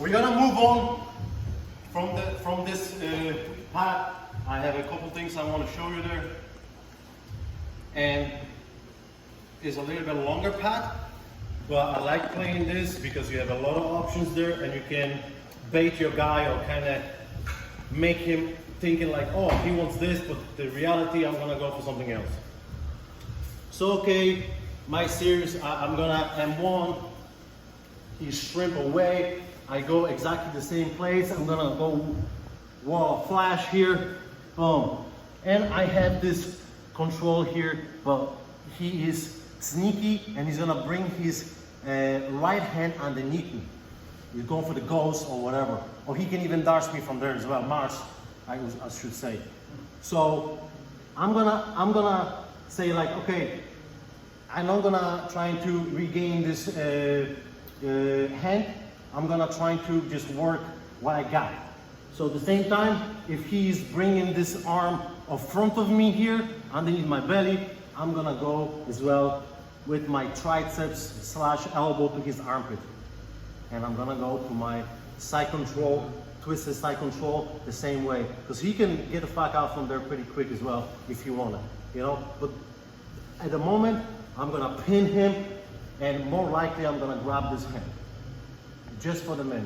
We're gonna move on from this pad. I have a couple things I want to show you there, and it's a little bit longer pad, but I like playing this because you have a lot of options there, and you can bait your guy or kind of make him thinking like, oh, he wants this, but the reality, I'm gonna go for something else. So okay, my series, I'm gonna M1, he shrimp away, I go exactly the same place, I'm gonna go wall flash here, boom. And I have this control here, but he is sneaky and he's gonna bring his right hand underneath me. He's going for the ghost or whatever. Or he can even dodge me from there as well, Mars, I should say. So I'm gonna say like, okay, I'm not gonna try to regain this hand. I'm gonna try to just work what I got. So at the same time, if he's bringing this arm in front of me here, underneath my belly, I'm gonna go as well with my triceps slash elbow to his armpit. And I'm gonna go to my side control, twisted side control, the same way. Because he can get the fuck out from there pretty quick as well, if you wanna, you know? But at the moment, I'm gonna pin him, and more likely I'm gonna grab this hand. Just for the minute.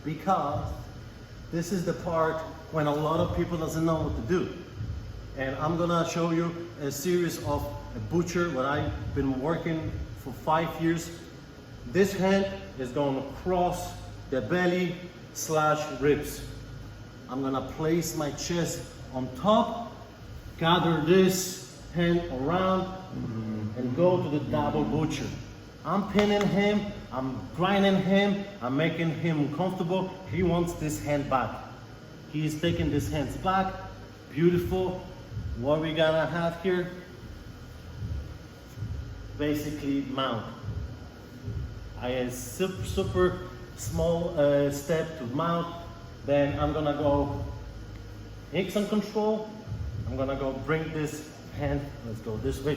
Because this is the part when a lot of people doesn't know what to do. And I'm gonna show you a series of a butcher, what I've been working for 5 years. This hand is going across the belly slash ribs. I'm gonna place my chest on top, gather this hand around, and go to the double butcher. I'm pinning him, I'm grinding him, I'm making him comfortable. He wants this hand back. He's taking this hand back. Beautiful. What we gonna have here? Basically mount. I have super small step to mount. Then I'm gonna go take some control. I'm gonna go bring this hand, let's go this way.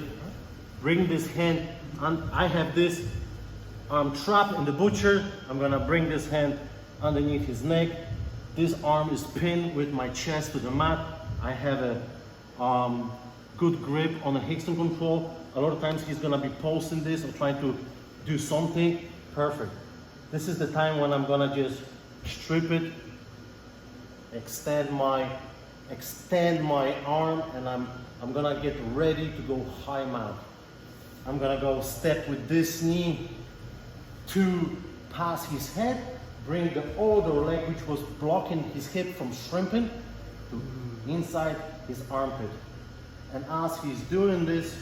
Bring this hand, I have this arm trapped in the butcher. I'm gonna bring this hand underneath his neck. This arm is pinned with my chest to the mat. I have a good grip on the Hickson control. A lot of times he's gonna be posting this or trying to do something. Perfect. This is the time when I'm gonna just strip it, extend my arm, and I'm gonna get ready to go high mount. I'm gonna go step with this knee to pass his head, bring the other leg which was blocking his hip from shrimping to inside his armpit. And as he's doing this,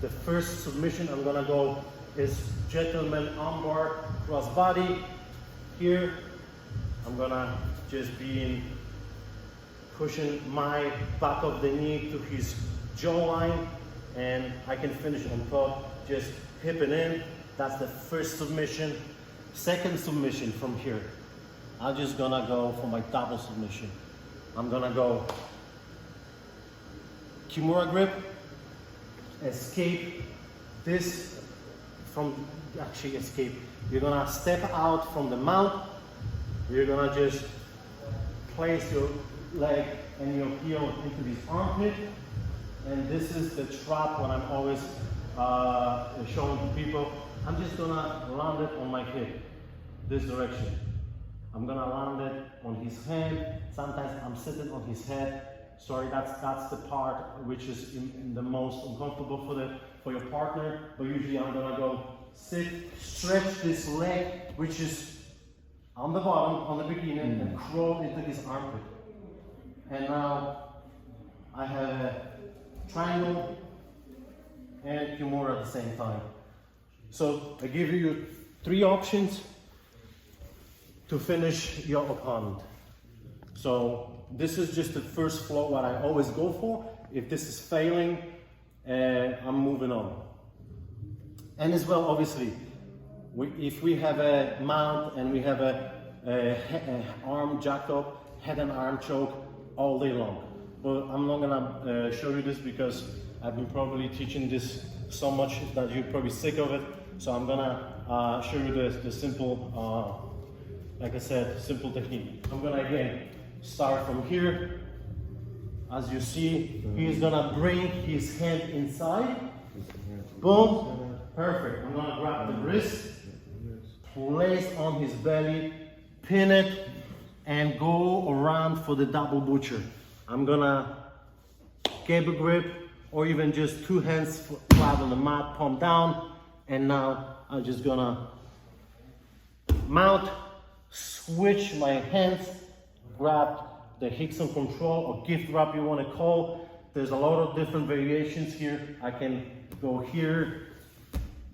the first submission I'm gonna go is gentleman armbar cross body. Here, I'm gonna just be pushing my back of the knee to his jawline, and I can finish on top, just hipping in. That's the first submission. Second submission from here, I'm just gonna go for my double submission. I'm gonna go Kimura grip, escape this from, actually escape. You're gonna step out from the mount. You're gonna just place your leg and your heel into this armpit. And this is the trap when I'm always showing to people. I'm just gonna land it on my hip, this direction. I'm gonna land it on his hand. Sometimes I'm sitting on his head. Sorry, that's the part which is in the most uncomfortable for your partner. But usually I'm gonna go sit, stretch this leg, which is on the bottom, on the beginning, and crawl into his armpit. And now I have a triangle and Kimura at the same time. So I give you 3 options to finish your opponent. So this is just the first flow what I always go for. If this is failing, I'm moving on. And as well, obviously, if we have a mount and we have a arm jacked up, head and arm choke all day long. But I'm not gonna show you this because I've been probably teaching this so much that you're probably sick of it. So I'm gonna show you the simple like I said, simple technique. I'm gonna again start from here. As you see, he's gonna bring his hand inside. Boom, perfect. I'm gonna grab the wrist, place on his belly, pin it, and go around for the double butcher. I'm gonna cable grip, or even just two hands flat on the mat, palm down, and now I'm just gonna mount, switch my hands, grab the Hickson control or gift wrap you want to call. There's a lot of different variations here. I can go here,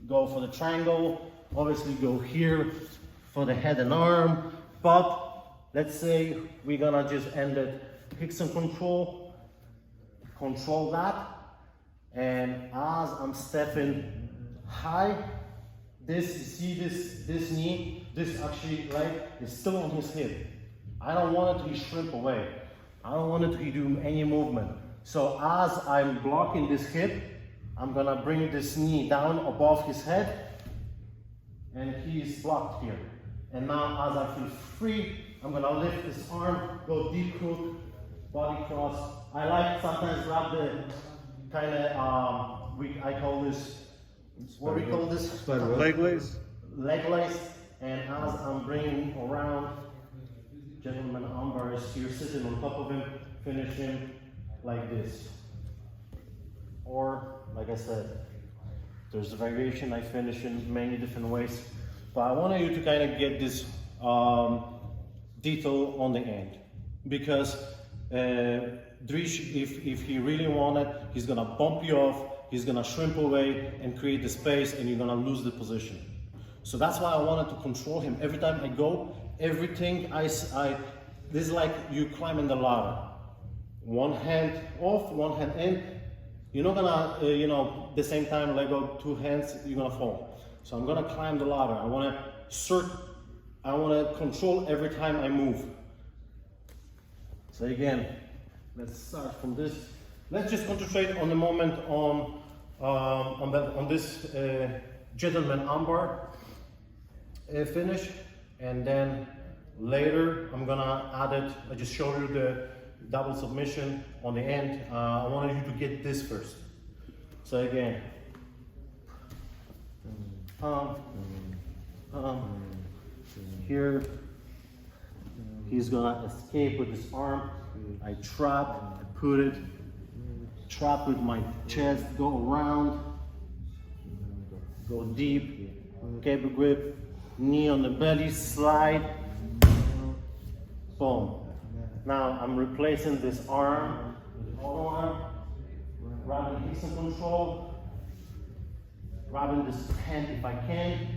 go for the triangle, obviously go here for the head and arm, but let's say we're gonna just end it Hickson control that, and as I'm stepping high, this, you see this knee, this actually leg is still on his hip. I don't want it to shrimp away. I don't want it to do any movement. So as I'm blocking this hip, I'm gonna bring this knee down above his head, and he's blocked here. And now as I feel free, I'm gonna lift this arm, go deep hook, body cross. I like sometimes grab the kind of, I call this, what do we call this? Leg lace? Leg lace. And as I'm bringing around, gentleman armbar is here, sitting on top of him, finish him like this. Or, like I said, there's a variation I finish in many different ways. But I wanted you to kind of get this detail on the end. Because Drish, if he really wanted, he's gonna bump you off, he's gonna shrimp away and create the space, and you're gonna lose the position. So that's why I wanted to control him. Every time I go, everything this is like you climbing the ladder. One hand off, one hand in. You're not gonna, the same time let go, two hands, you're gonna fall. So I'm gonna climb the ladder. I wanna control every time I move. So again, let's start from this. Let's just concentrate on the moment on this gentleman armbar finish, and then later I'm gonna add it. I just showed you the double submission on the end. I wanted you to get this first. So again, here he's gonna escape with his arm. I trap, I put it, trap with my chest, go around, go deep, cable grip, knee on the belly, slide, boom. Now I'm replacing this arm with the other arm, grabbing Hickson control, grabbing this hand if I can,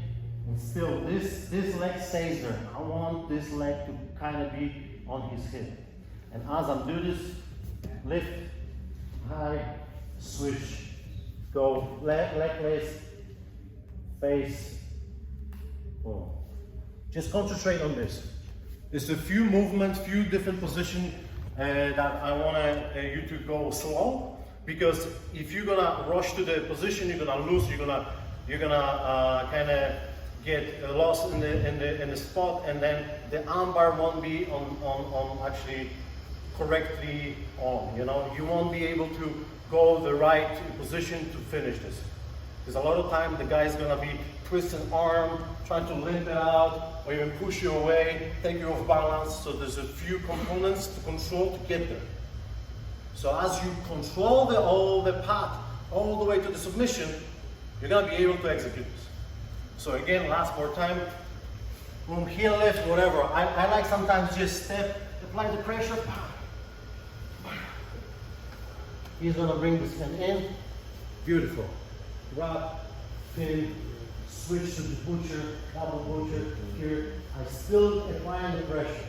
and still this leg stays there. I want this leg to kind of be on his hip. And as I'm doing this, lift, high, switch, go, leg lace, face, boom. Just concentrate on this. It's a few movements, few different positions that I want you to go slow, because if you're gonna rush to the position, you're gonna lose. You're gonna kind of get lost in the spot, and then the armbar won't be on actually correctly on. You won't be able to go the right position to finish this. Because a lot of time the guy's gonna be twisting arm, trying to limp it out, or even push you away, take you off balance. So there's a few components to control to get there. So as you control all the path all the way to the submission, you're gonna be able to execute this. So again, last more time, boom, heel lift, whatever. I like sometimes just step, apply the pressure. He's gonna bring this hand in, beautiful. Drop, pin, switch to the butcher, double butcher, here. I still apply the pressure.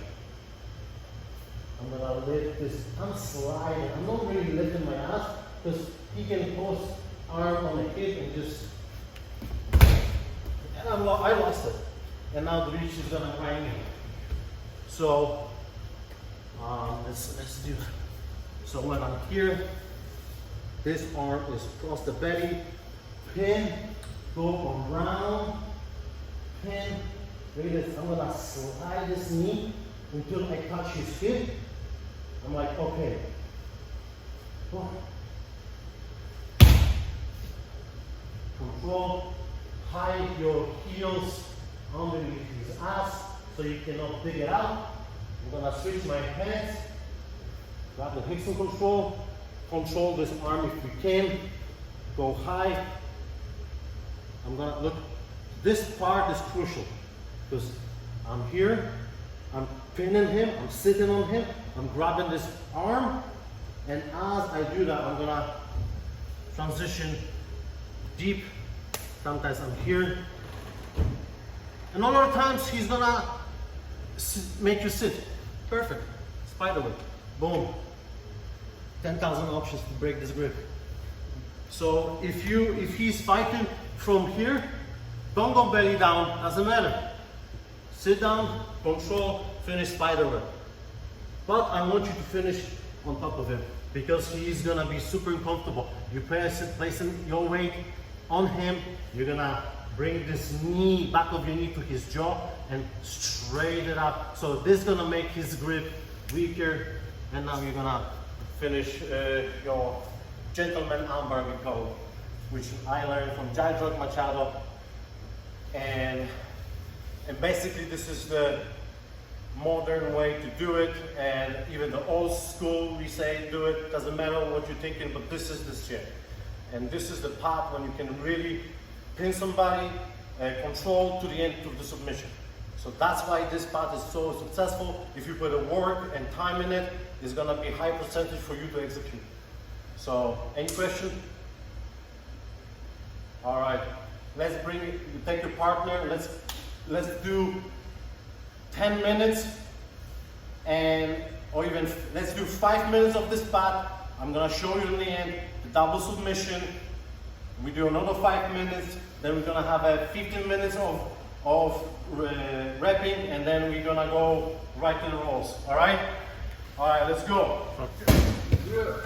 I'm gonna lift this, I'm sliding. I'm not really lifting my ass, because he can post arm on the hip and just, and I lost it. And now the reach is gonna grind me. So, let's do it. So when I'm here, this arm is across the belly, pin, go around, pin, Look at this. I'm gonna slide this knee until I touch his hip. I'm like, okay. Oh. Control. Hide your heels underneath his ass so you cannot dig it out. I'm gonna switch my hands. Grab the hips in control. Control this arm if you can. Go high. I'm gonna look. This part is crucial because I'm here. I'm pinning him. I'm sitting on him. I'm grabbing this arm, and as I do that, I'm gonna transition deep. Sometimes I'm here, and a lot of times he's gonna make you sit. Perfect. Spider whip. Boom. 10,000 options to break this grip. So if he's fighting from here, don't go belly down. Doesn't matter. Sit down, control, finish spider whip. But I want you to finish on top of him because he's gonna be super uncomfortable. You placing your weight on him, you're gonna bring this knee, back of your knee to his jaw and straighten it up. So this is gonna make his grip weaker, and now you're gonna finish your gentleman armbar we call it, which I learned from Jaidrog Machado. And basically this is the modern way to do it, and even the old school we say do it, doesn't matter what you're thinking, but this is the shit. And this is the part when you can really pin somebody, control to the end of the submission. So that's why this part is so successful. If you put a work and time in it, it's gonna be high percentage for you to execute. So, any question? All right, let's bring it, you take your partner, let's do 10 minutes, or even let's do 5 minutes of this part. I'm gonna show you in the end the double submission. We do another 5 minutes, then we're gonna have a 15 minutes of repping, and then we're gonna go right to the rolls. All right, let's go. Okay. Yeah.